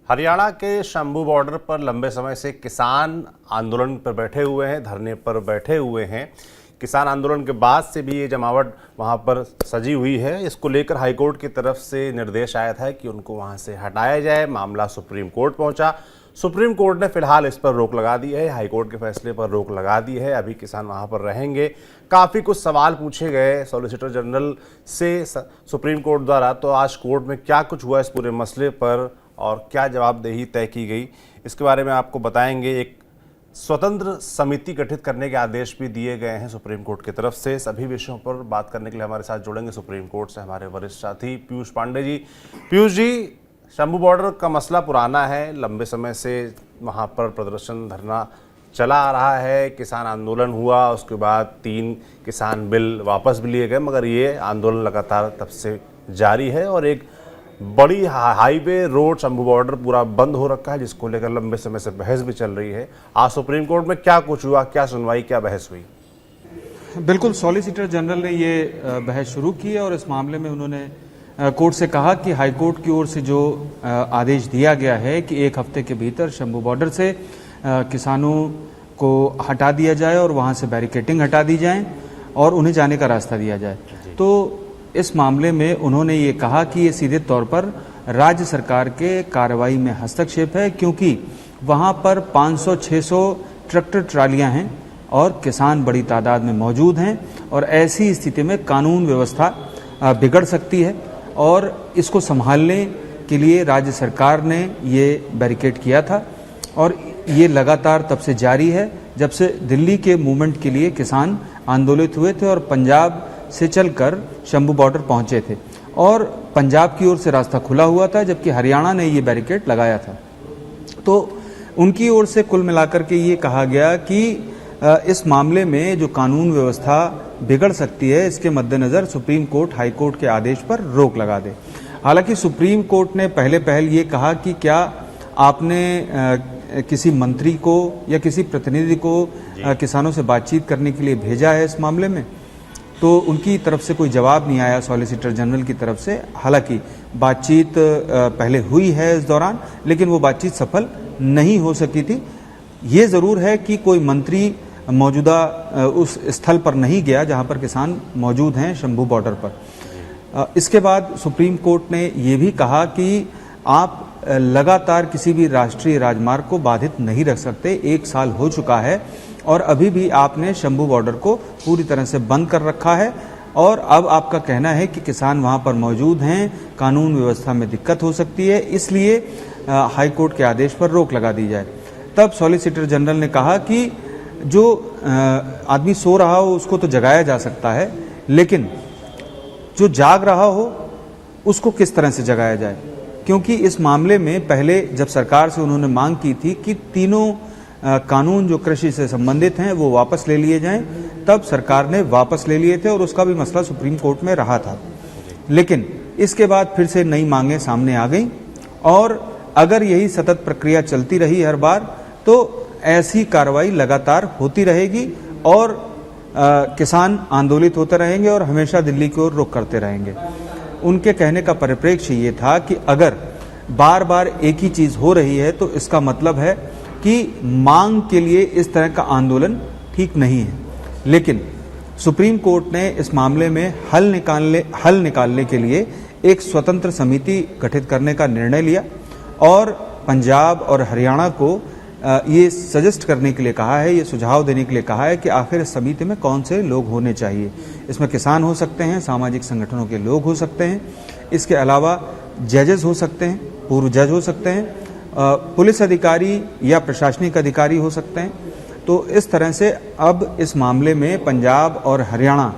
हरियाणा के शंभू बॉर्डर पर लंबे समय से किसान आंदोलन पर बैठे हुए हैं, धरने पर बैठे हुए हैं। किसान आंदोलन के बाद से भी ये जमावट वहां पर सजी हुई है। इसको लेकर हाईकोर्ट की तरफ से निर्देश आया था कि उनको वहां से हटाया जाए। मामला सुप्रीम कोर्ट पहुंचा। सुप्रीम कोर्ट ने फिलहाल इस पर रोक लगा दी है, हाईकोर्ट के फैसले पर रोक लगा दी है। अभी किसान वहां पर रहेंगे। काफ़ी कुछ सवाल पूछे गए सॉलिसिटर जनरल से सुप्रीम कोर्ट द्वारा। तो आज कोर्ट में क्या कुछ हुआ इस पूरे मसले पर और क्या जवाबदेही तय की गई, इसके बारे में आपको बताएंगे। एक स्वतंत्र समिति गठित करने के आदेश भी दिए गए हैं सुप्रीम कोर्ट की तरफ से। सभी विषयों पर बात करने के लिए हमारे साथ जुड़ेंगे सुप्रीम कोर्ट से हमारे वरिष्ठ साथी पीयूष पांडे जी। पीयूष जी, शंभू बॉर्डर का मसला पुराना है, लंबे समय से वहाँ पर प्रदर्शन धरना चला आ रहा है। किसान आंदोलन हुआ, उसके बाद 3 किसान बिल वापस भी लिए गए, मगर ये आंदोलन लगातार तब से जारी है और एक बड़ी हाईवे रोड शंभू बॉर्डर पूरा बंद हो रखा है, जिसको लेकर लंबे समय से बहस भी चल रही है। आज सुप्रीम कोर्ट में क्या कुछ हुआ, क्या सुनवाई, क्या बहस हुई? बिल्कुल, सॉलिसिटर जनरल ने ये बहस शुरू की है और इस मामले में उन्होंने कोर्ट से कहा कि हाईकोर्ट की ओर से जो आदेश दिया गया है कि 1 हफ्ते के भीतर शंभू बॉर्डर से किसानों को हटा दिया जाए और वहां से बैरिकेटिंग हटा दी जाए और उन्हें जाने का रास्ता दिया जाए। तो इस मामले में उन्होंने ये कहा कि ये सीधे तौर पर राज्य सरकार के कार्रवाई में हस्तक्षेप है, क्योंकि वहां पर 500-600 ट्रैक्टर ट्रालियां हैं और किसान बड़ी तादाद में मौजूद हैं और ऐसी स्थिति में कानून व्यवस्था बिगड़ सकती है और इसको संभालने के लिए राज्य सरकार ने ये बैरिकेड किया था और ये लगातार तब से जारी है जब से दिल्ली के मूवमेंट के लिए किसान आंदोलित हुए थे और पंजाब से चलकर शंभू बॉर्डर पहुंचे थे और पंजाब की ओर से रास्ता खुला हुआ था, जबकि हरियाणा ने ये बैरिकेड लगाया था। तो उनकी ओर से कुल मिलाकर के ये कहा गया कि इस मामले में जो कानून व्यवस्था बिगड़ सकती है, इसके मद्देनजर सुप्रीम कोर्ट हाई कोर्ट के आदेश पर रोक लगा दे। हालांकि सुप्रीम कोर्ट ने पहल ये कहा कि क्या आपने किसी मंत्री को या किसी प्रतिनिधि को किसानों से बातचीत करने के लिए भेजा है इस मामले में? तो उनकी तरफ से कोई जवाब नहीं आया सॉलिसिटर जनरल की तरफ से। हालांकि बातचीत पहले हुई है इस दौरान, लेकिन वो बातचीत सफल नहीं हो सकी थी। ये जरूर है कि कोई मंत्री मौजूदा उस स्थल पर नहीं गया जहां पर किसान मौजूद हैं शंभू बॉर्डर पर। इसके बाद सुप्रीम कोर्ट ने ये भी कहा कि आप लगातार किसी भी राष्ट्रीय राजमार्ग को बाधित नहीं रख सकते। 1 साल हो चुका है और अभी भी आपने शंभू बॉर्डर को पूरी तरह से बंद कर रखा है और अब आपका कहना है कि किसान वहां पर मौजूद हैं, कानून व्यवस्था में दिक्कत हो सकती है, इसलिए हाई कोर्ट के आदेश पर रोक लगा दी जाए। तब सॉलिसिटर जनरल ने कहा कि जो आदमी सो रहा हो उसको तो जगाया जा सकता है, लेकिन जो जाग रहा हो उसको किस तरह से जगाया जाए? क्योंकि इस मामले में पहले जब सरकार से उन्होंने मांग की थी कि तीनों कानून जो कृषि से संबंधित हैं वो वापस ले लिए जाएं, तब सरकार ने वापस ले लिए थे और उसका भी मसला सुप्रीम कोर्ट में रहा था। लेकिन इसके बाद फिर से नई मांगें सामने आ गई और अगर यही सतत प्रक्रिया चलती रही हर बार, तो ऐसी कार्रवाई लगातार होती रहेगी और किसान आंदोलित होते रहेंगे और हमेशा दिल्ली की ओर रुख करते रहेंगे। उनके कहने का परिप्रेक्ष्य ये था कि अगर बार बार एक ही चीज हो रही है तो इसका मतलब है कि मांग के लिए इस तरह का आंदोलन ठीक नहीं है। लेकिन सुप्रीम कोर्ट ने इस मामले में हल निकालने के लिए एक स्वतंत्र समिति गठित करने का निर्णय लिया और पंजाब और हरियाणा को ये सजेस्ट करने के लिए कहा है, ये सुझाव देने के लिए कहा है कि आखिर इस समिति में कौन से लोग होने चाहिए। इसमें किसान हो सकते हैं, सामाजिक संगठनों के लोग हो सकते हैं, इसके अलावा जजेस हो सकते हैं, पूर्व जज हो सकते हैं, पुलिस अधिकारी या प्रशासनिक अधिकारी हो सकते हैं। तो इस तरह से अब इस मामले में पंजाब और हरियाणा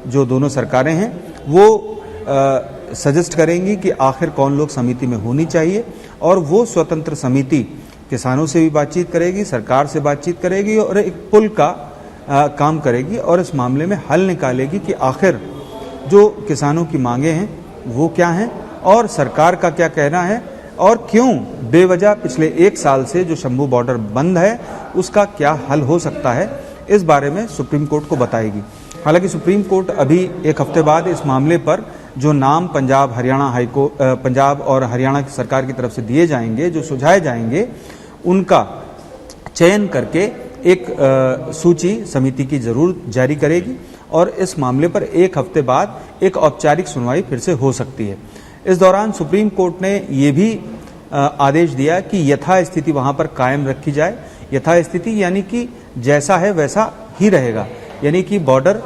जो दोनों सरकारें हैं वो सजेस्ट करेंगी कि आखिर कौन लोग समिति में होनी चाहिए और वो स्वतंत्र समिति किसानों से भी बातचीत करेगी, सरकार से बातचीत करेगी और एक पुल का काम करेगी और इस मामले में हल निकालेगी कि आखिर जो किसानों की मांगे हैं वो क्या हैं और सरकार का क्या कहना है और क्यों बेवजह पिछले 1 साल से जो शंभू बॉर्डर बंद है उसका क्या हल हो सकता है, इस बारे में सुप्रीम कोर्ट को बताएगी। हालांकि सुप्रीम कोर्ट अभी 1 हफ्ते बाद इस मामले पर जो नाम पंजाब और हरियाणा की सरकार की तरफ से दिए जाएंगे, जो सुझाए जाएंगे, उनका चयन करके एक सूची समिति की जरूर जारी करेगी और इस मामले पर एक हफ्ते बाद एक औपचारिक सुनवाई फिर से हो सकती है। इस दौरान सुप्रीम कोर्ट ने ये भी आदेश दिया कि यथास्थिति वहां पर कायम रखी जाए। यथास्थिति यानी कि जैसा है वैसा ही रहेगा, यानी कि बॉर्डर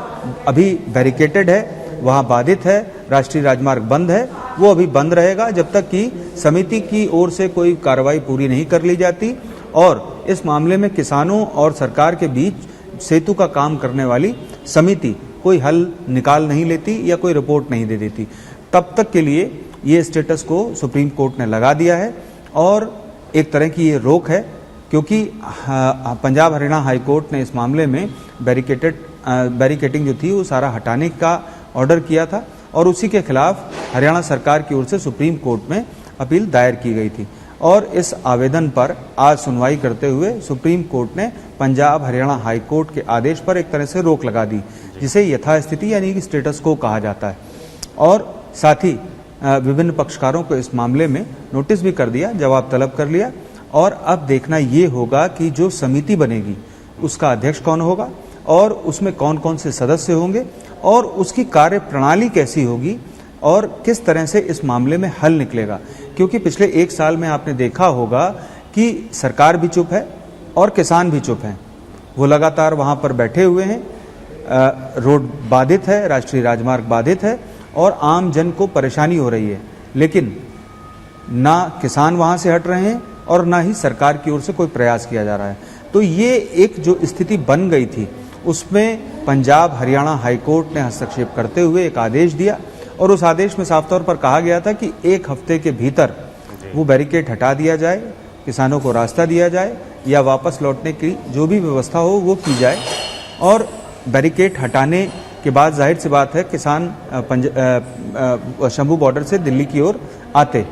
अभी बैरिकेटेड है, वहां बाधित है, राष्ट्रीय राजमार्ग बंद है, वो अभी बंद रहेगा जब तक कि समिति की ओर से कोई कार्रवाई पूरी नहीं कर ली जाती और इस मामले में किसानों और सरकार के बीच सेतु का काम करने वाली समिति कोई हल निकाल नहीं लेती या कोई रिपोर्ट नहीं दे देती। तब तक के लिए ये स्टेटस को सुप्रीम कोर्ट ने लगा दिया है और एक तरह की ये रोक है, क्योंकि पंजाब हरियाणा हाई कोर्ट ने इस मामले में बैरिकेटिंग जो थी वो सारा हटाने का ऑर्डर किया था और उसी के खिलाफ हरियाणा सरकार की ओर से सुप्रीम कोर्ट में अपील दायर की गई थी और इस आवेदन पर आज सुनवाई करते हुए सुप्रीम कोर्ट ने पंजाब हरियाणा हाई कोर्ट के आदेश पर एक तरह से रोक लगा दी, जिसे यथास्थिति यानी कि स्टेटस को कहा जाता है। और साथ ही विभिन्न पक्षकारों को इस मामले में नोटिस भी कर दिया, जवाब तलब कर लिया और अब देखना ये होगा कि जो समिति बनेगी उसका अध्यक्ष कौन होगा और उसमें कौन कौन से सदस्य होंगे और उसकी कार्य प्रणाली कैसी होगी और किस तरह से इस मामले में हल निकलेगा। क्योंकि पिछले एक साल में आपने देखा होगा कि सरकार भी चुप है और किसान भी चुप हैं, वो लगातार वहां पर बैठे हुए हैं, रोड बाधित है, राष्ट्रीय राजमार्ग बाधित है और आम जन को परेशानी हो रही है, लेकिन ना किसान वहां से हट रहे हैं और ना ही सरकार की ओर से कोई प्रयास किया जा रहा है। तो ये एक जो स्थिति बन गई थी उसमें पंजाब हरियाणा हाई कोर्ट ने हस्तक्षेप करते हुए एक आदेश दिया और उस आदेश में साफ तौर पर कहा गया था कि एक हफ्ते के भीतर वो बैरिकेड हटा दिया जाए, किसानों को रास्ता दिया जाए या वापस लौटने की जो भी व्यवस्था हो वो की जाए। और बैरिकेड हटाने के बाद जाहिर सी बात है किसान शंभू बॉर्डर से दिल्ली की ओर आते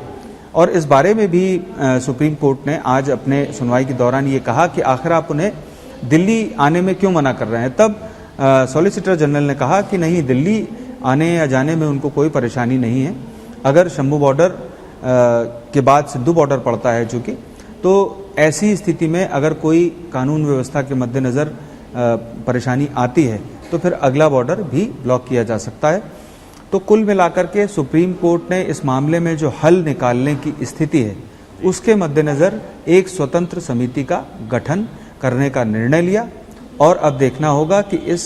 और इस बारे में भी सुप्रीम कोर्ट ने आज अपने सुनवाई के दौरान ये कहा कि आखिर आप उन्हें दिल्ली आने में क्यों मना कर रहे हैं। तब सॉलिसिटर जनरल ने कहा कि नहीं, दिल्ली आने या जाने में उनको कोई परेशानी नहीं है। अगर शंभू बॉर्डर के बाद सिद्धू बॉर्डर पड़ता है चूंकि, तो ऐसी स्थिति में अगर कोई कानून व्यवस्था के मद्देनज़र परेशानी आती है तो फिर अगला बॉर्डर भी ब्लॉक किया जा सकता है। तो कुल मिलाकर के सुप्रीम कोर्ट ने इस मामले में जो हल निकालने की स्थिति है उसके मद्देनज़र एक स्वतंत्र समिति का गठन करने का निर्णय लिया और अब देखना होगा कि इस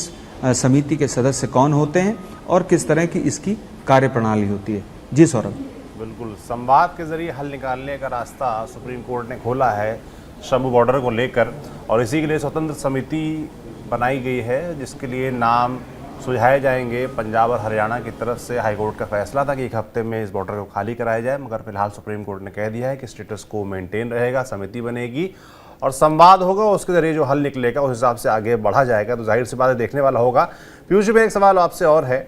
समिति के सदस्य कौन होते हैं और किस तरह की इसकी कार्यप्रणाली होती है। जी सौरभ। बिल्कुल, संवाद के जरिए हल निकालने का रास्ता सुप्रीम कोर्ट ने खोला है शंभू बॉर्डर को लेकर और इसी के लिए स्वतंत्र समिति बनाई गई है जिसके लिए नाम सुझाए जाएंगे। पंजाब और हरियाणा की तरफ से हाईकोर्ट का फैसला था कि एक हफ्ते में इस बॉर्डर को खाली कराया जाए, मगर फिलहाल सुप्रीम कोर्ट ने कह दिया है कि स्टेटस को मेंटेन रहेगा, समिति बनेगी और संवाद होगा, उसके जरिए जो हल निकलेगा उस हिसाब से आगे बढ़ा जाएगा। तो जाहिर सी बात है देखने वाला होगा। पीयूष जी, में एक सवाल आपसे और है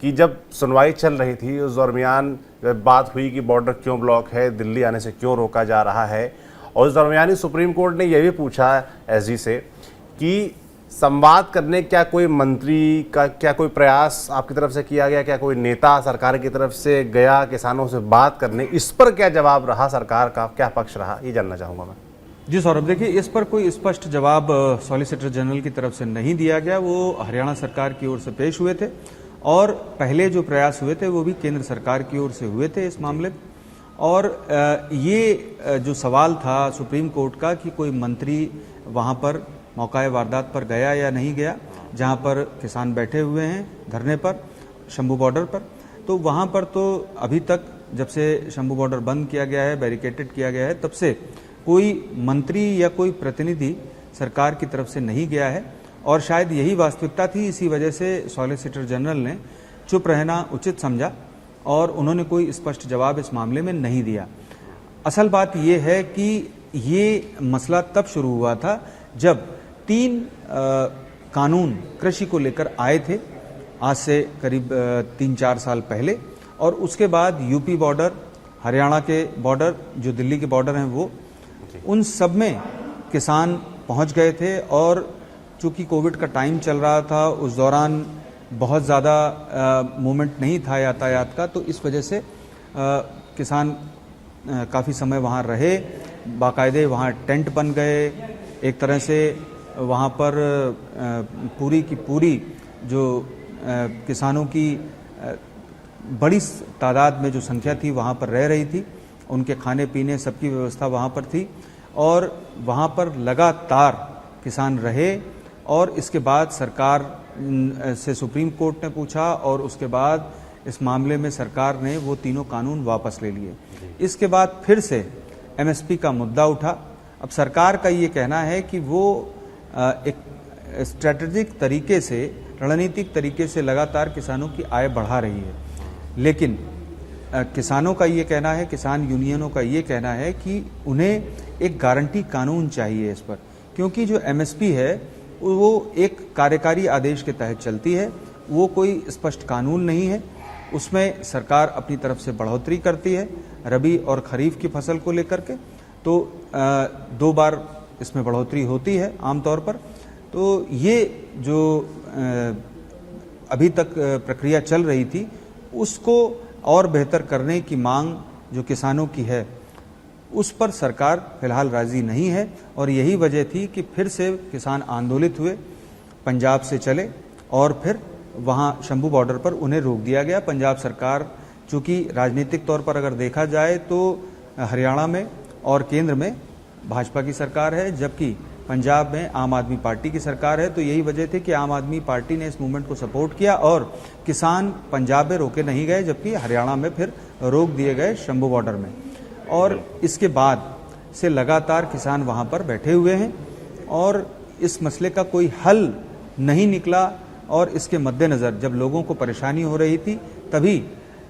कि जब सुनवाई चल रही थी उस दरमियान बात हुई कि बॉर्डर क्यों ब्लॉक है, दिल्ली आने से क्यों रोका जा रहा है, और उस दरमियान ही सुप्रीम कोर्ट ने यह भी पूछा एसजी से कि संवाद करने क्या कोई मंत्री का क्या कोई प्रयास आपकी तरफ से किया गया, क्या कोई नेता सरकार की तरफ से गया किसानों से बात करने, इस पर क्या जवाब रहा सरकार का, क्या पक्ष रहा, ये जानना चाहूँगा मैं। जी सौरभ, देखिए इस पर कोई स्पष्ट जवाब सॉलिसिटर जनरल की तरफ से नहीं दिया गया। वो हरियाणा सरकार की ओर से पेश हुए थे और पहले जो प्रयास हुए थे वो भी केंद्र सरकार की ओर से हुए थे इस मामले में। और ये जो सवाल था सुप्रीम कोर्ट का कि कोई मंत्री वहाँ पर मौका वारदात पर गया या नहीं गया, जहाँ पर किसान बैठे हुए हैं धरने पर शंभू बॉर्डर पर, तो वहाँ पर तो अभी तक जब से शंभू बॉर्डर बंद किया गया है, बैरिकेटेड किया गया है, तब से कोई मंत्री या कोई प्रतिनिधि सरकार की तरफ से नहीं गया है और शायद यही वास्तविकता थी। इसी वजह से सॉलिसिटर जनरल ने चुप रहना उचित समझा और उन्होंने कोई स्पष्ट जवाब इस मामले में नहीं दिया। असल बात यह है कि ये मसला तब शुरू हुआ था जब 3 कानून कृषि को लेकर आए थे, आज से करीब 3-4 साल पहले, और उसके बाद यूपी बॉर्डर, हरियाणा के बॉर्डर, जो दिल्ली के बॉर्डर हैं वो, उन सब में किसान पहुंच गए थे। और चूंकि कोविड का टाइम चल रहा था, उस दौरान बहुत ज़्यादा मूवमेंट नहीं था यातायात का, तो इस वजह से किसान काफ़ी समय वहाँ रहे, बाकायदे वहाँ टेंट बन गए, एक तरह से वहाँ पर पूरी की पूरी जो किसानों की बड़ी तादाद में जो संख्या थी वहाँ पर रह रही थी, उनके खाने पीने सबकी व्यवस्था वहाँ पर थी और वहाँ पर लगातार किसान रहे। और इसके बाद सरकार से सुप्रीम कोर्ट ने पूछा और उसके बाद इस मामले में सरकार ने वो तीनों कानून वापस ले लिए। इसके बाद फिर से एमएसपी का मुद्दा उठा। अब सरकार का ये कहना है कि वो एक स्ट्रेटेजिक तरीके से, रणनीतिक तरीके से लगातार किसानों की आय बढ़ा रही है, लेकिन किसानों का ये कहना है, किसान यूनियनों का ये कहना है कि उन्हें एक गारंटी कानून चाहिए इस पर, क्योंकि जो एमएसपी है वो एक कार्यकारी आदेश के तहत चलती है, वो कोई स्पष्ट कानून नहीं है। उसमें सरकार अपनी तरफ से बढ़ोतरी करती है रबी और खरीफ की फसल को लेकर के, तो 2 बार इसमें बढ़ोतरी होती है आमतौर पर। तो ये जो अभी तक प्रक्रिया चल रही थी उसको और बेहतर करने की मांग जो किसानों की है उस पर सरकार फिलहाल राजी नहीं है और यही वजह थी कि फिर से किसान आंदोलित हुए, पंजाब से चले और फिर वहाँ शंभू बॉर्डर पर उन्हें रोक दिया गया। पंजाब सरकार, चूंकि राजनीतिक तौर पर अगर देखा जाए तो हरियाणा में और केंद्र में भाजपा की सरकार है, जबकि पंजाब में आम आदमी पार्टी की सरकार है, तो यही वजह थी कि आम आदमी पार्टी ने इस मूवमेंट को सपोर्ट किया और किसान पंजाब में रोके नहीं गए, जबकि हरियाणा में फिर रोक दिए गए शंभू बॉर्डर में। और इसके बाद से लगातार किसान वहाँ पर बैठे हुए हैं और इस मसले का कोई हल नहीं निकला। और इसके मद्देनज़र जब लोगों को परेशानी हो रही थी तभी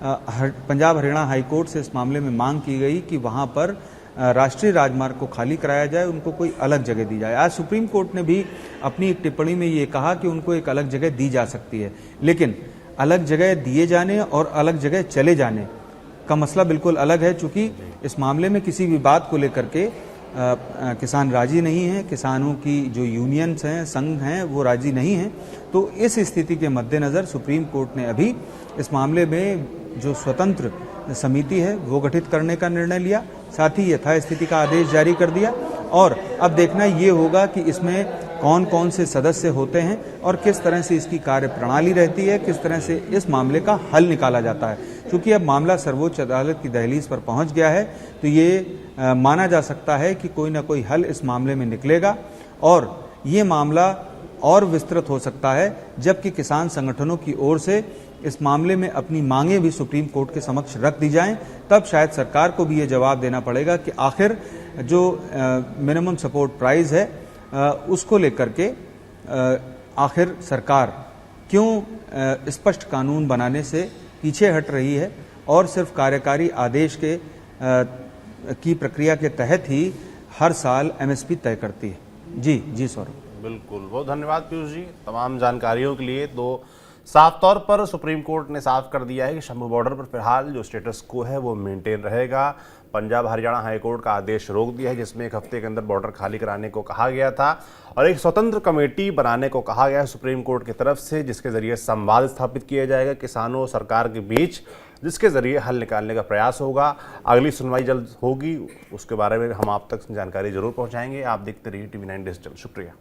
पंजाब हरियाणा हाई कोर्ट से इस मामले में मांग की गई कि वहाँ पर राष्ट्रीय राजमार्ग को खाली कराया जाए, उनको कोई अलग जगह दी जाए। आज सुप्रीम कोर्ट ने भी अपनी एक टिप्पणी में ये कहा कि उनको एक अलग जगह दी जा सकती है, लेकिन अलग जगह दिए जाने और अलग जगह चले जाने का मसला बिल्कुल अलग है। चूंकि इस मामले में किसी भी बात को लेकर के किसान राजी नहीं है, किसानों की जो यूनियंस हैं, संघ हैं, वो राजी नहीं हैं। तो इस स्थिति के मद्देनज़र सुप्रीम कोर्ट ने अभी इस मामले में जो स्वतंत्र समिति है वो गठित करने का निर्णय लिया, साथ ही यथास्थिति का आदेश जारी कर दिया। और अब देखना ये होगा कि इसमें कौन कौन से सदस्य होते हैं और किस तरह से इसकी कार्य प्रणाली रहती है, किस तरह से इस मामले का हल निकाला जाता है। क्योंकि अब मामला सर्वोच्च अदालत की दहलीज पर पहुंच गया है, तो ये माना जा सकता है कि कोई ना कोई हल इस मामले में निकलेगा और ये मामला और विस्तृत हो सकता है, जबकि किसान संगठनों की ओर से इस मामले में अपनी मांगें भी सुप्रीम कोर्ट के समक्ष रख दी जाएं। तब शायद सरकार को भी ये जवाब देना पड़ेगा कि आखिर जो मिनिमम सपोर्ट प्राइस है उसको लेकर के आखिर सरकार क्यों स्पष्ट कानून बनाने से पीछे हट रही है और सिर्फ कार्यकारी आदेश के की प्रक्रिया के तहत ही हर साल एमएसपी तय करती है। जी सौरभ। बिल्कुल, बहुत धन्यवाद पीयूष जी तमाम जानकारियों के लिए। तो साफ तौर पर सुप्रीम कोर्ट ने साफ कर दिया है कि शंभू बॉर्डर पर फिलहाल जो स्टेटस को है वो मेंटेन रहेगा। पंजाब हरियाणा हाई कोर्ट का आदेश रोक दिया है, जिसमें 1 हफ्ते के अंदर बॉर्डर खाली कराने को कहा गया था और एक स्वतंत्र कमेटी बनाने को कहा गया है सुप्रीम कोर्ट की तरफ से, जिसके जरिए संवाद स्थापित किया जाएगा किसानों और सरकार के बीच, जिसके जरिए हल निकालने का प्रयास होगा। अगली सुनवाई जल्द होगी, उसके बारे में हम आप तक जानकारी जरूर पहुंचाएंगे। आप देखते रहिए TV9 डिजिटल। शुक्रिया।